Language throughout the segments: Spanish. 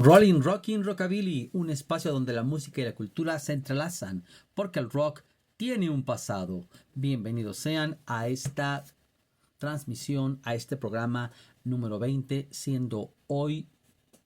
Rolling, Rocking, Rockabilly, un espacio donde la música y la cultura se entrelazan, porque el rock tiene un pasado. Bienvenidos sean a esta transmisión, a este programa número 20, siendo hoy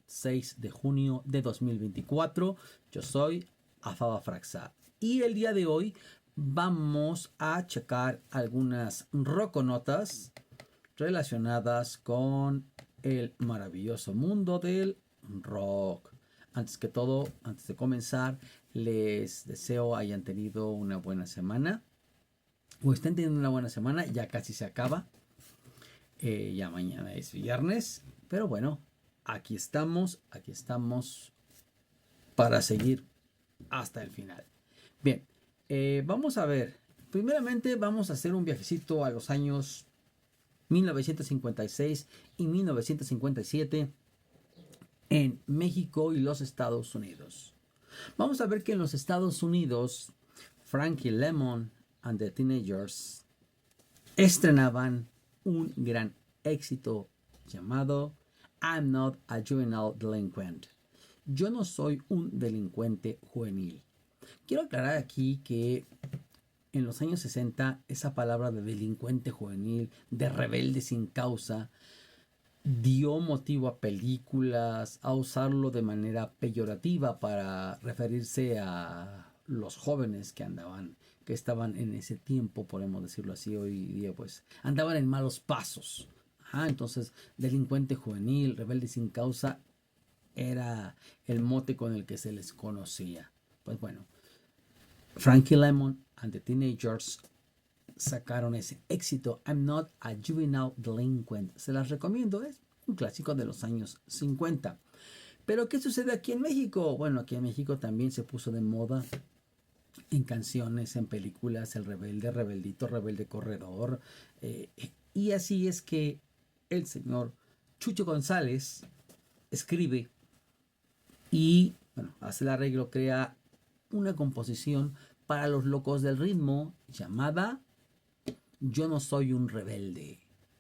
6 de junio de 2024. Yo soy Afaba Fraxa y el día de hoy vamos a checar algunas rockonotas relacionadas con el maravilloso mundo del rock. Antes que todo, antes de comenzar, les deseo hayan tenido una buena semana o estén teniendo una buena semana. Ya casi se acaba. Ya mañana es viernes, pero bueno, aquí estamos para seguir hasta el final. Bien, vamos a ver. Primeramente vamos a hacer un viajecito a los años 1956 y 1957 en México y los Estados Unidos. Vamos a ver que en los Estados Unidos, Frankie Lemon and the Teenagers estrenaban un gran éxito llamado I'm Not a Juvenile Delinquent. Yo no soy un delincuente juvenil. Quiero aclarar aquí que en los años 60 esa palabra de delincuente juvenil, de rebelde sin causa, dio motivo a películas, a usarlo de manera peyorativa para referirse a los jóvenes que estaban en ese tiempo, podemos decirlo así, hoy día pues andaban en malos pasos. Entonces, delincuente juvenil, rebelde sin causa, era el mote con el que se les conocía. Pues bueno, Frankie Lemon and the Teenagers sacaron ese éxito, I'm Not a Juvenile Delinquent. Se las recomiendo, es un clásico de los años 50. Pero ¿qué sucede aquí en México? Bueno, aquí en México también se puso de moda en canciones, en películas, el rebelde, rebeldito, rebelde corredor. Y así es que el señor Chucho González escribe y bueno, hace el arreglo, crea una composición para los locos del ritmo llamada Yo no soy un rebelde.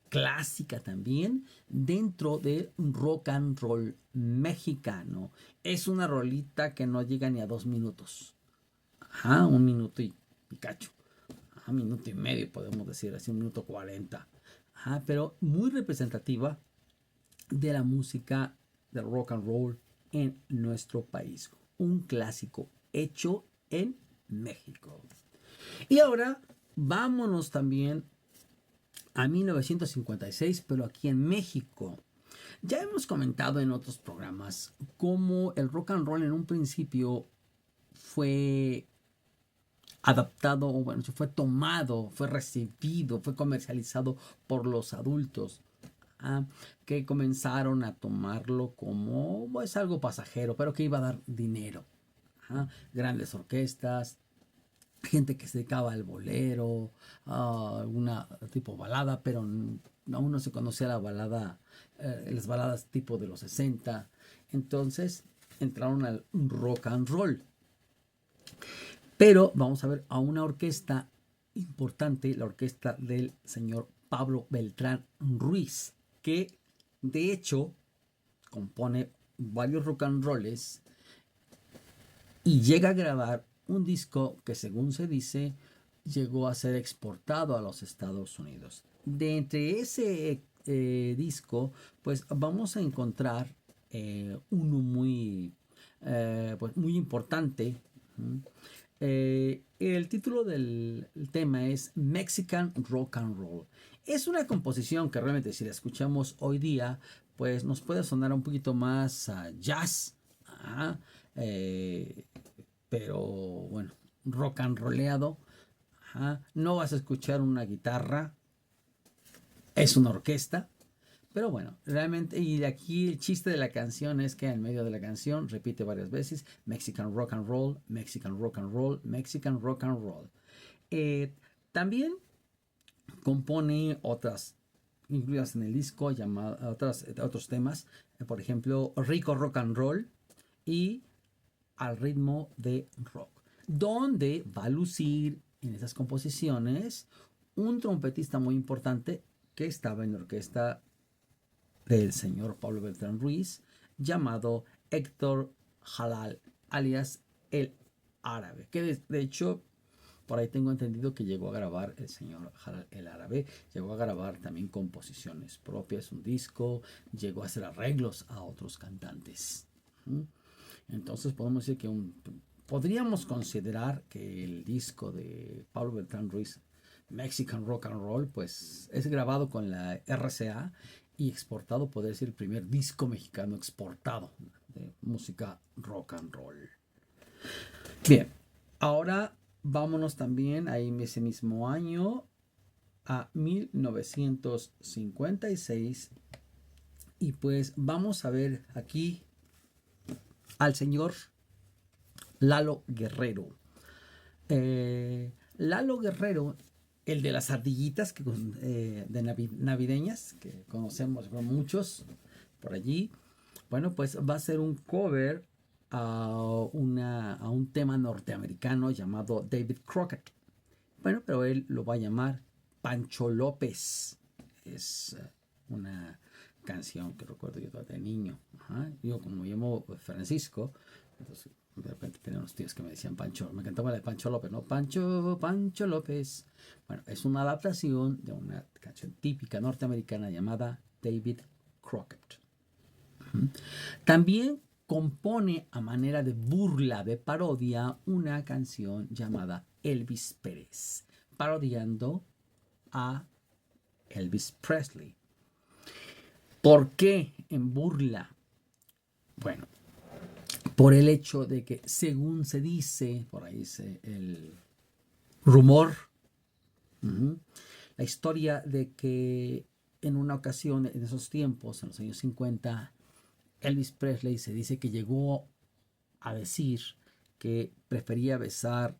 Clásica también dentro del rock and roll mexicano. Es una rolita que no llega ni a 2 minutos. Un minuto y cacho. Minuto y medio podemos decir, así 1 minuto 40. Pero muy representativa de la música del rock and roll en nuestro país. Un clásico hecho en México. Y ahora vámonos también a 1956, pero aquí en México. Ya hemos comentado en otros programas cómo el rock and roll en un principio fue adaptado, o bueno, fue tomado, fue recibido, fue comercializado por los adultos, que comenzaron a tomarlo como pues, algo pasajero, pero que iba a dar dinero. Grandes orquestas, gente que se dedicaba al bolero, alguna tipo balada, pero aún no se conocía la balada, las baladas tipo de los 60. Entonces entraron al rock and roll. Pero vamos a ver a una orquesta importante, la orquesta del señor Pablo Beltrán Ruiz, que de hecho compone varios rock and rolls y llega a grabar un disco que, según se dice, llegó a ser exportado a los Estados Unidos. De entre ese disco, pues vamos a encontrar uno muy, pues muy importante. El título del tema es Mexican Rock and Roll. Es una composición que realmente, si la escuchamos hoy día, pues nos puede sonar un poquito más jazz. Pero bueno, rock and rolleado. No vas a escuchar una guitarra, es una orquesta. Pero bueno, realmente, y de aquí el chiste de la canción es que en medio de la canción repite varias veces Mexican Rock and Roll, Mexican Rock and Roll, Mexican Rock and Roll. También compone otras incluidas en el disco, otros temas, por ejemplo, Rico Rock and Roll y Al ritmo de rock, donde va a lucir en esas composiciones un trompetista muy importante que estaba en la orquesta del señor Pablo Beltrán Ruiz, llamado Héctor Halal, alias El Árabe, que de hecho por ahí tengo entendido que llegó a grabar el señor Halal El Árabe, llegó a grabar también composiciones propias, un disco, llegó a hacer arreglos a otros cantantes. Entonces podemos decir que podríamos considerar que el disco de Pablo Beltrán Ruiz, Mexican Rock and Roll, pues es grabado con la RCA y exportado, podría ser el primer disco mexicano exportado de música rock and roll. Bien, ahora vámonos también a ese mismo año a 1956 y pues vamos a ver aquí al señor Lalo Guerrero. Lalo Guerrero, el de las ardillitas navideñas, que conocemos muchos por allí, bueno, pues va a ser un cover a un tema norteamericano llamado David Crockett. Bueno, pero él lo va a llamar Pancho López. Es una canción que recuerdo yo de niño. Yo como me llamo Francisco, entonces de repente tenía unos tíos que me decían Pancho, me cantaba la de Pancho López, ¿no? Pancho López. Bueno, es una adaptación de una canción típica norteamericana llamada David Crockett. También compone a manera de burla, de parodia, una canción llamada Elvis Pérez, parodiando a Elvis Presley. ¿Por qué en burla? Bueno, por el hecho de que, según se dice, por ahí dice el rumor, la historia de que en una ocasión, en esos tiempos, en los años 50, Elvis Presley se dice que llegó a decir que prefería besar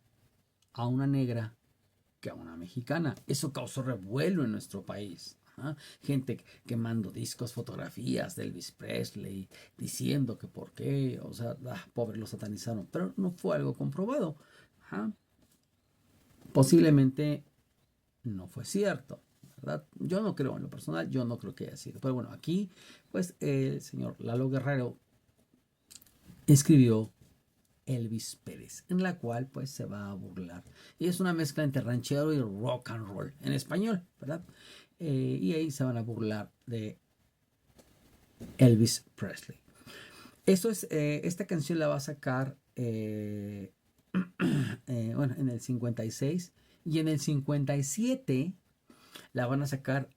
a una negra que a una mexicana. Eso causó revuelo en nuestro país. Gente quemando discos, fotografías de Elvis Presley, diciendo que por qué, o sea, pobre, lo satanizaron, pero no fue algo comprobado. Posiblemente no fue cierto, ¿verdad? Yo no creo, en lo personal, yo no creo que haya sido. Pero bueno, aquí, pues, el señor Lalo Guerrero escribió Elvis Pérez, en la cual pues se va a burlar. Y es una mezcla entre ranchero y rock and roll, en español, ¿verdad? Y ahí se van a burlar de Elvis Presley. Eso es, esta canción la va a sacar, bueno, en el 56 y en el 57 la van a sacar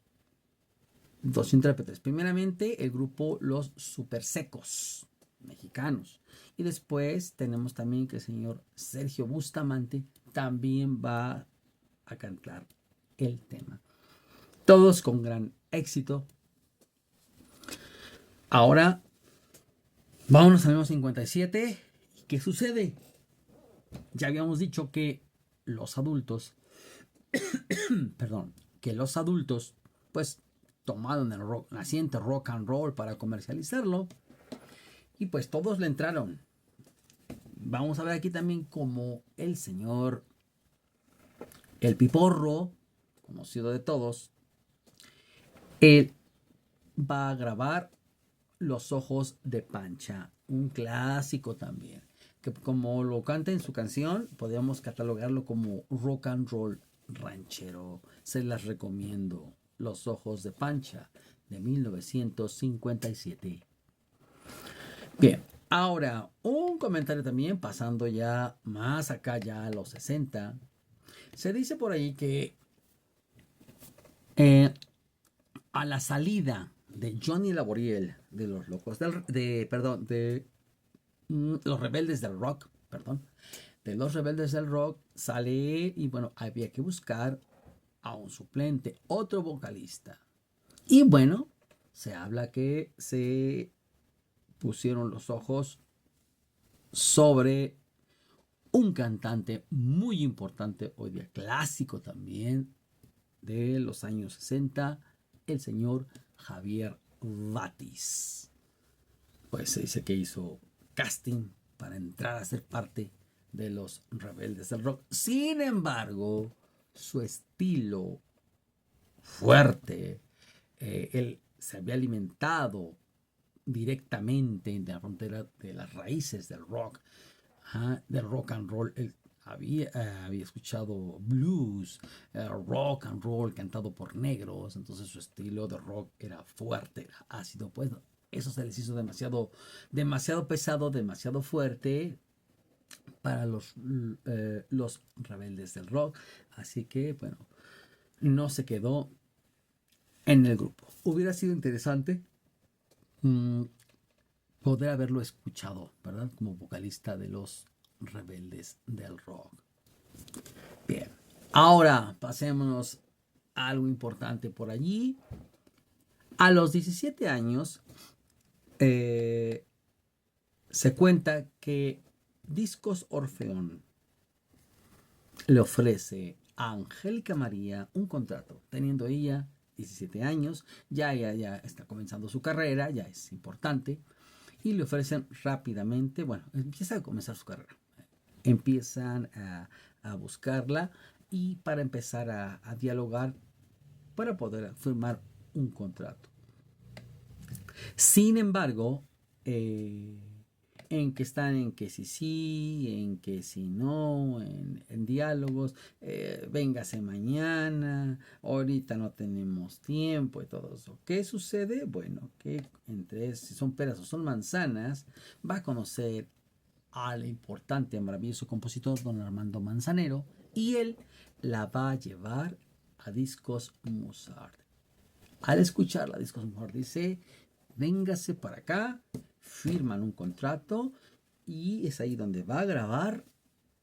dos intérpretes. Primeramente el grupo Los Super Secos, mexicanos. Y después tenemos también que el señor Sergio Bustamante también va a cantar el tema. Todos con gran éxito. Ahora, vámonos al año 57. ¿Qué sucede? Ya habíamos dicho que los adultos, perdón, que los adultos, pues, tomaron el naciente rock and roll para comercializarlo. Y pues todos le entraron. Vamos a ver aquí también como el señor El Piporro, conocido de todos, él va a grabar Los Ojos de Pancha, un clásico también, que como lo canta en su canción, podríamos catalogarlo como rock and roll ranchero. Se las recomiendo. Los Ojos de Pancha, de 1957. Bien, ahora un comentario también, pasando ya más acá, ya a los 60. Se dice por ahí que a la salida de Johnny Laboriel de los locos de los rebeldes del rock, de los rebeldes del rock, sale él y bueno, había que buscar a un suplente, otro vocalista. Y bueno, se habla que se pusieron los ojos sobre un cantante muy importante hoy día, clásico también de los años 60, el señor Javier Batis. Pues se dice que hizo casting para entrar a ser parte de los rebeldes del rock. Sin embargo, su estilo fuerte, él se había alimentado directamente de la frontera de las raíces del rock and roll. Él había escuchado blues, rock and roll cantado por negros, entonces su estilo de rock era fuerte, era ácido, pues eso se les hizo demasiado pesado, demasiado fuerte para los rebeldes del rock, así que bueno, no se quedó en el grupo. Hubiera sido interesante poder haberlo escuchado, ¿verdad? Como vocalista de los rebeldes del rock. Bien, ahora pasémonos a algo importante por allí. A los 17 años se cuenta que Discos Orfeón le ofrece a Angélica María un contrato, teniendo ella 17 años, ya está comenzando su carrera, ya es importante, y le ofrecen rápidamente, bueno, empieza a comenzar su carrera, empiezan a buscarla y para empezar a dialogar para poder firmar un contrato. Sin embargo, en que están en que sí, en que si no, en diálogos, véngase mañana, ahorita no tenemos tiempo y todo eso. ¿Qué sucede? Bueno, que entre si son peras o son manzanas, va a conocer al importante, maravilloso compositor don Armando Manzanero y él la va a llevar a Discos Musart. Al escuchar la Discos Musart dice, véngase para acá, firman un contrato y es ahí donde va a grabar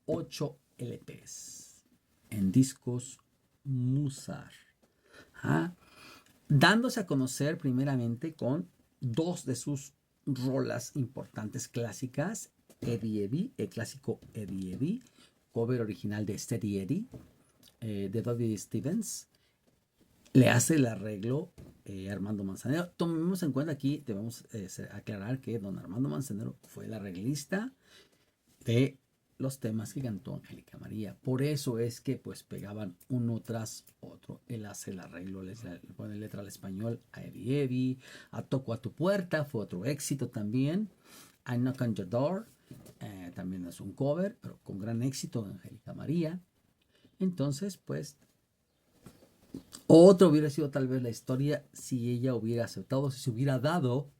8 LPs en Discos Musart. ¿Ah? Dándose a conocer primeramente con dos de sus rolas importantes clásicas, Eddie Eddie, el clásico Eddie Eddie, cover original de Steady Eddie, de Dodie Stevens. Le hace el arreglo Armando Manzanero. Tomemos en cuenta aquí, debemos aclarar que don Armando Manzanero fue el arreglista de los temas que cantó Angélica María. Por eso es que pues pegaban uno tras otro. Él hace el arreglo, le pone letra al español a Eddie Eddie, a Toco a tu puerta, fue otro éxito también. I Knock on Your Door, también es un cover, pero con gran éxito de Angélica María. Entonces, pues, otro hubiera sido tal vez la historia si ella hubiera aceptado, si se hubiera dado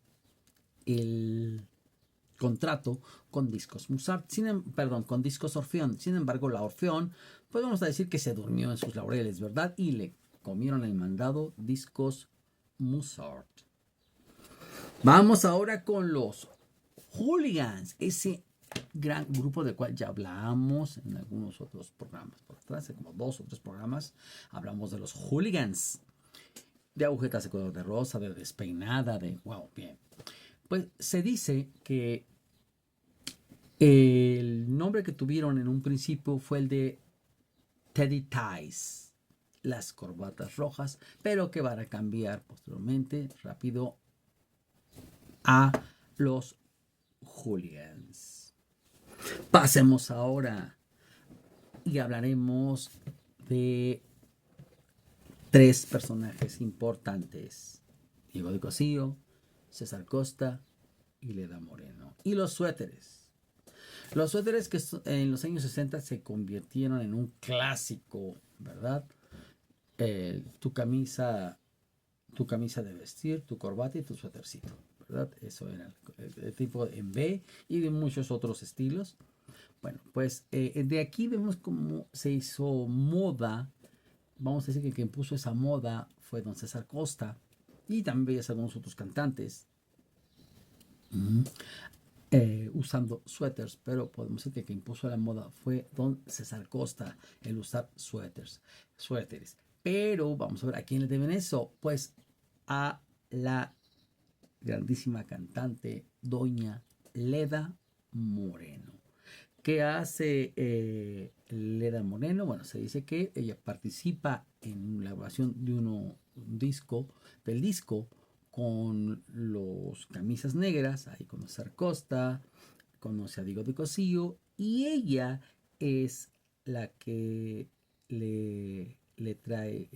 el contrato con Discos Musart, con Discos Orfeón. Sin embargo, la Orfeón, pues vamos a decir que se durmió en sus laureles, ¿verdad? Y le comieron el mandado Discos Musart. Vamos ahora con los Hooligans, ese gran grupo del cual ya hablamos en algunos otros programas por atrás, como 2 o 3 programas, hablamos de los Hooligans, de agujetas de color de rosa, de despeinada, de wow, bien. Pues se dice que el nombre que tuvieron en un principio fue el de Teddy Ties, las corbatas rojas, pero que van a cambiar posteriormente rápido a los Hooligans. Pasemos ahora y hablaremos de 3 personajes importantes: Diego de Cosío, César Costa y Leda Moreno. Y los suéteres. Los suéteres que en los años 60 se convirtieron en un clásico, ¿verdad? Tu camisa de vestir, tu corbata y tu suétercito, ¿verdad? Eso era el tipo en B y de muchos otros estilos. Bueno, pues de aquí vemos cómo se hizo moda. Vamos a decir que quien puso esa moda fue don César Costa y también veías algunos otros cantantes usando suéteres, pero podemos decir que quien puso la moda fue don César Costa, el usar suéteres. Pero vamos a ver a quién le deben eso, pues a la grandísima cantante doña Leda Moreno. ¿Qué hace Leda Moreno? Bueno, se dice que ella participa en la grabación de un disco, con los Camisas Negras. Ahí conoce a Costa, conoce a Diego de Cosío y ella es la que les trae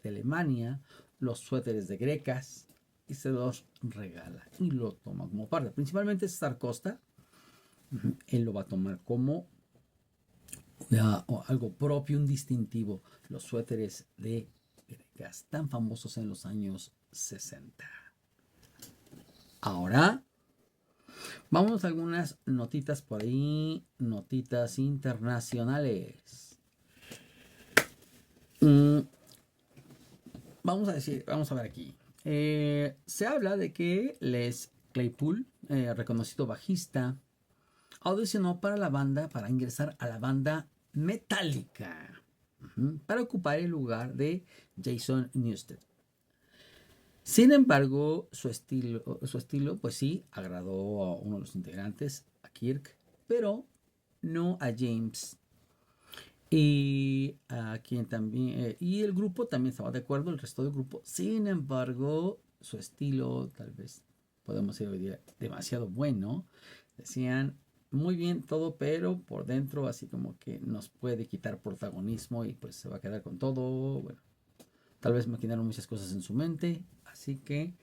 de Alemania los suéteres de grecas, y se los regala y lo toma como parte. Principalmente César Costa, él lo va a tomar como algo propio, un distintivo. Los suéteres de Venegas, tan famosos en los años 60. Ahora, vamos a algunas notitas por ahí, notitas internacionales. Vamos a ver aquí. Se habla de que Les Claypool, reconocido bajista, audicionó para la banda, para ingresar a la banda Metallica, para ocupar el lugar de Jason Newsted. Sin embargo, su estilo, pues sí, agradó a uno de los integrantes, a Kirk, pero no a James. Y a quien también, y el grupo también estaba de acuerdo, el resto del grupo. Sin embargo, su estilo, tal vez podemos decir hoy día, demasiado bueno. Decían, muy bien todo, pero por dentro así como que nos puede quitar protagonismo y pues se va a quedar con todo. Bueno, tal vez maquinaron muchas cosas en su mente, así que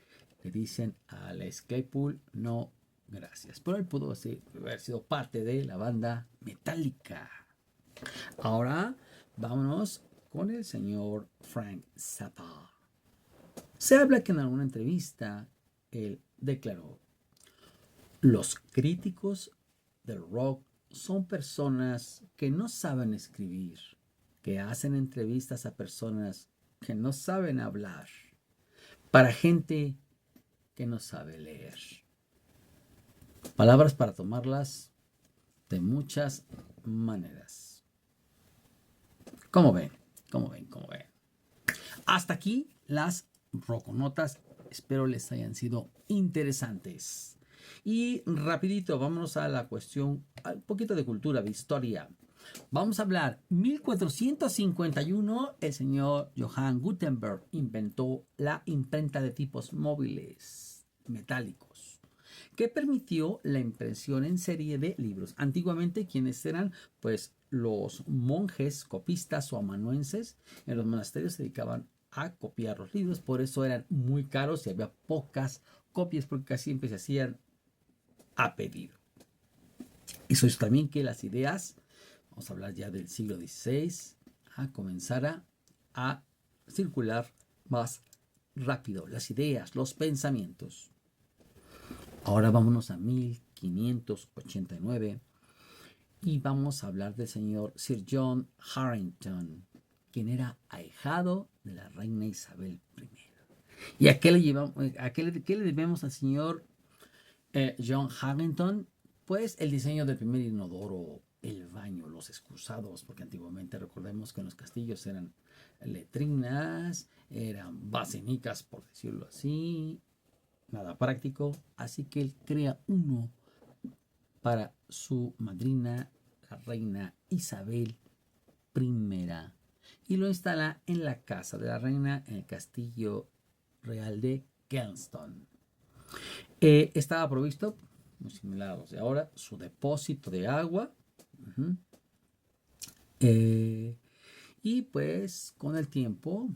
le dicen a Les Claypool, no, gracias. Pero él pudo haber sido parte de la banda Metallica. Ahora vámonos con el señor Frank Zappa. Se habla que en alguna entrevista él declaró: los críticos del rock son personas que no saben escribir, que hacen entrevistas a personas que no saben hablar, para gente que no sabe leer. Palabras para tomarlas de muchas maneras. ¿Cómo ven? ¿Cómo ven? ¿Cómo ven? Hasta aquí las roconotas. Espero les hayan sido interesantes. Y rapidito, vámonos a la cuestión, un poquito de cultura, de historia. Vamos a hablar, 1451, el señor Johann Gutenberg inventó la imprenta de tipos móviles metálicos, que permitió la impresión en serie de libros. Antiguamente, ¿quiénes eran? Pues los monjes copistas o amanuenses en los monasterios se dedicaban a copiar los libros, por eso eran muy caros y había pocas copias porque casi siempre se hacían a pedido. Eso es también que las ideas, vamos a hablar ya del siglo XVI, comenzara a circular más rápido, las ideas, los pensamientos. Ahora vámonos a 1589 y vamos a hablar del señor Sir John Harington, quien era ahijado de la reina Isabel I. ¿Y a qué le debemos al señor John Harington? Pues el diseño del primer inodoro, el baño, los excusados, porque antiguamente recordemos que en los castillos eran letrinas, eran basinicas, por decirlo así, nada práctico, así que él crea uno para su madrina, la reina Isabel I, y lo instala en la casa de la reina, en el castillo real de Kensington. Estaba provisto, muy similar a los de ahora, su depósito de agua. Y pues con el tiempo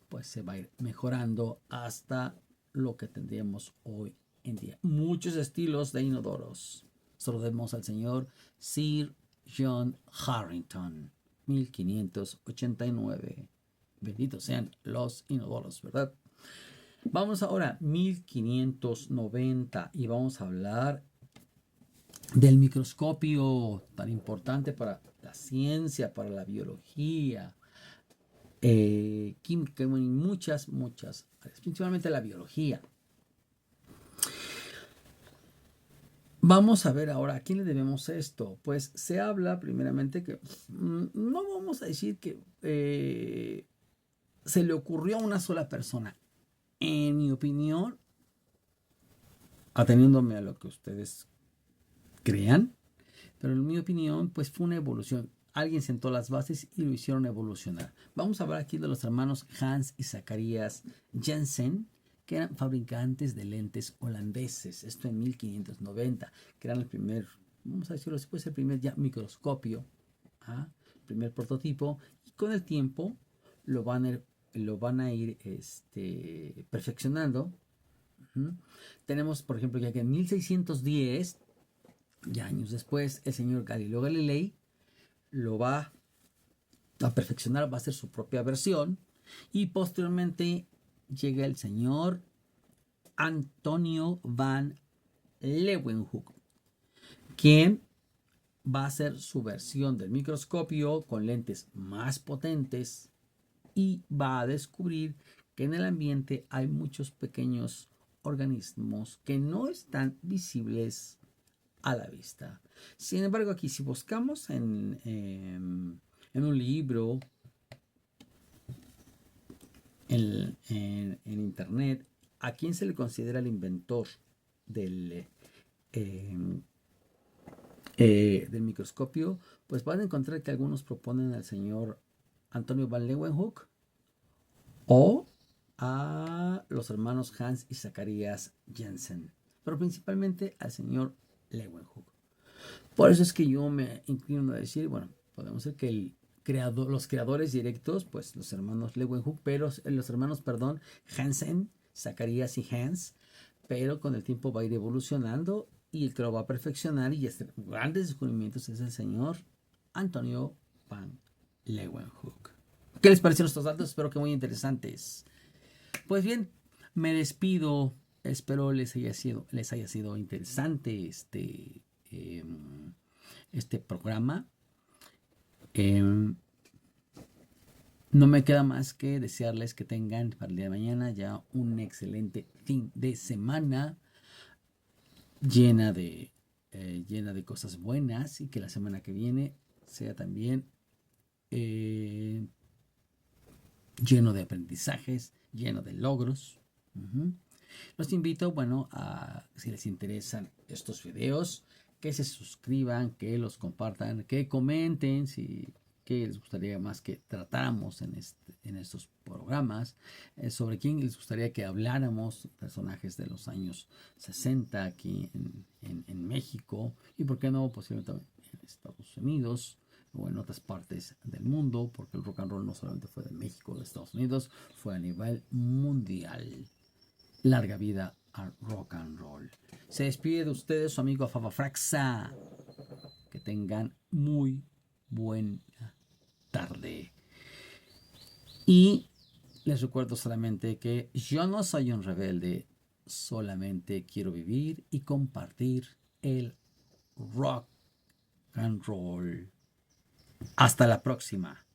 pues se va a ir mejorando hasta lo que tendríamos hoy en día. Muchos estilos de inodoros. Saludemos al señor Sir John Harington, 1589. Benditos sean los inodoros, ¿verdad? Vamos ahora a 1590 y vamos a hablar del microscopio tan importante para la ciencia, para la biología, química y muchas áreas, principalmente la biología. Vamos a ver ahora a quién le debemos esto. Pues se habla primeramente que no vamos a decir que se le ocurrió a una sola persona. En mi opinión, ateniéndome a lo que ustedes crean, pero en mi opinión, pues fue una evolución. Alguien sentó las bases y lo hicieron evolucionar. Vamos a hablar aquí de los hermanos Hans y Zacharias Jensen, que eran fabricantes de lentes holandeses. Esto en 1590, que eran el primer, vamos a decirlo después, el primer ya microscopio, el primer prototipo, y con el tiempo lo van a ir perfeccionando Ujú. Tenemos, por ejemplo, ya que en 1610, ya años después, el señor Galileo Galilei lo va a perfeccionar, va a hacer su propia versión. Y posteriormente llega el señor Antonio van Leeuwenhoek, quien va a hacer su versión del microscopio con lentes más potentes y va a descubrir que en el ambiente hay muchos pequeños organismos que no están visibles a la vista. Sin embargo, aquí si buscamos en un libro, en internet, a quién se le considera el inventor del, eh, del microscopio, pues van a encontrar que algunos proponen al señor Antonio van Leeuwenhoek o a los hermanos Hans y Zacharias Jensen, pero principalmente al señor Leeuwenhoek. Por eso es que yo me inclino a decir, bueno, podemos decir que los creadores directos, pues los hermanos Leeuwenhoek, pero los hermanos, perdón, Hansen, Zacharias y Hans, pero con el tiempo va a ir evolucionando y el que lo va a perfeccionar y hacer grandes descubrimientos es el señor Antonio van Leeuwenhoek. ¿Qué les parecieron estos datos? Espero que muy interesantes. Pues bien, me despido. Espero les haya sido interesante este programa. No me queda más que desearles que tengan para el día de mañana ya un excelente fin de semana llena de, llena de cosas buenas y que la semana que viene sea también eh, lleno de aprendizajes, lleno de logros. Uh-huh. Los invito, bueno, a si les interesan estos videos, que se suscriban, que los compartan, que comenten si qué les gustaría más que tratáramos en estos programas, sobre quién les gustaría que habláramos, personajes de los años 60 aquí en México y por qué no posiblemente en Estados Unidos o en otras partes del mundo, porque el rock and roll no solamente fue de México o de Estados Unidos, fue a nivel mundial. Larga vida al rock and roll. Se despide de ustedes su amigo Fava Fraxa. Que tengan muy buena tarde. Y les recuerdo solamente que yo no soy un rebelde, solamente quiero vivir y compartir el rock and roll. Hasta la próxima.